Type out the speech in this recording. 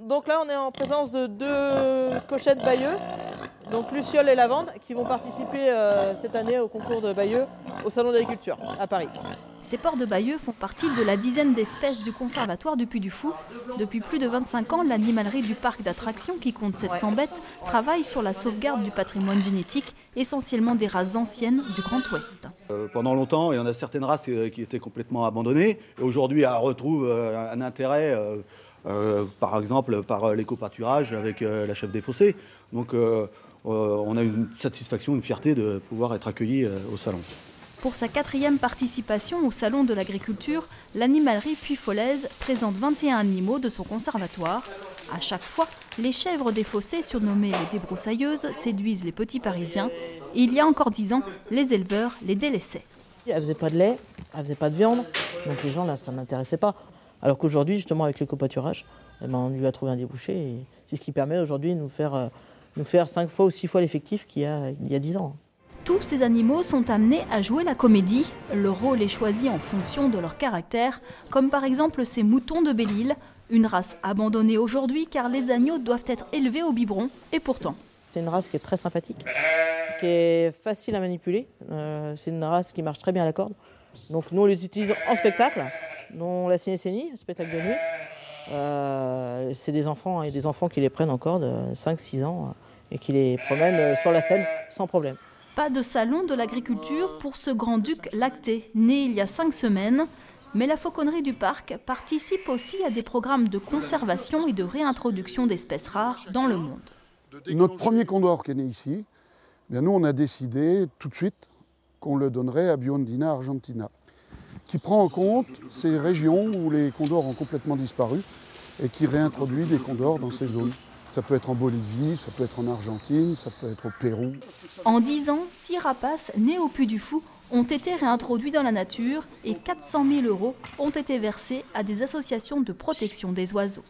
Donc là, on est en présence de deux cochettes Bayeux, donc Luciole et Lavande, qui vont participer cette année au concours de Bayeux au Salon de l'Agriculture à Paris. Ces porcs de Bayeux font partie de la dizaine d'espèces du conservatoire du Puy du Fou. Depuis plus de 25 ans, l'animalerie du parc d'attractions, qui compte 700 bêtes, travaille sur la sauvegarde du patrimoine génétique, essentiellement des races anciennes du Grand Ouest. Pendant longtemps, il y en a certaines races qui étaient complètement abandonnées. Et aujourd'hui, elles retrouvent un intérêt, par exemple, par l'éco-pâturage avec la chèvre des fossés. Donc on a une satisfaction, une fierté de pouvoir être accueillis au salon. Pour sa 4e participation au Salon de l'Agriculture, l'animalerie Puy-Folaise présente 21 animaux de son conservatoire. À chaque fois, les chèvres des fossés, surnommées les débroussailleuses, séduisent les petits Parisiens. Et il y a encore 10 ans, les éleveurs les délaissaient. Elle ne faisait pas de lait, elle ne faisait pas de viande, donc les gens, là, ça n'intéressait pas. Alors qu'aujourd'hui, justement, avec l'éco-pâturage, on lui a trouvé un débouché. Et c'est ce qui permet aujourd'hui de nous faire 5 fois ou 6 fois l'effectif qu'il y a 10 ans. Tous ces animaux sont amenés à jouer la comédie. Le rôle est choisi en fonction de leur caractère, comme par exemple ces moutons de Belle-Île, une race abandonnée aujourd'hui car les agneaux doivent être élevés au biberon, et pourtant. C'est une race qui est très sympathique, qui est facile à manipuler. C'est une race qui marche très bien à la corde. Donc nous, on les utilise en spectacle, dont la Ciné-Cénie, spectacle de nuit. C'est des enfants, et des enfants qui les prennent en corde, 5-6 ans, et qui les promènent sur la scène sans problème. Pas de salon de l'agriculture pour ce grand-duc lacté, né il y a 5 semaines. Mais la fauconnerie du parc participe aussi à des programmes de conservation et de réintroduction d'espèces rares dans le monde. Notre premier condor qui est né ici, nous on a décidé tout de suite qu'on le donnerait à Biondina argentina, qui prend en compte ces régions où les condors ont complètement disparu et qui réintroduit des condors dans ces zones. Ça peut être en Bolivie, ça peut être en Argentine, ça peut être au Pérou. En 10 ans, 6 rapaces nés au Puy du Fou ont été réintroduits dans la nature et 400 000 € ont été versés à des associations de protection des oiseaux.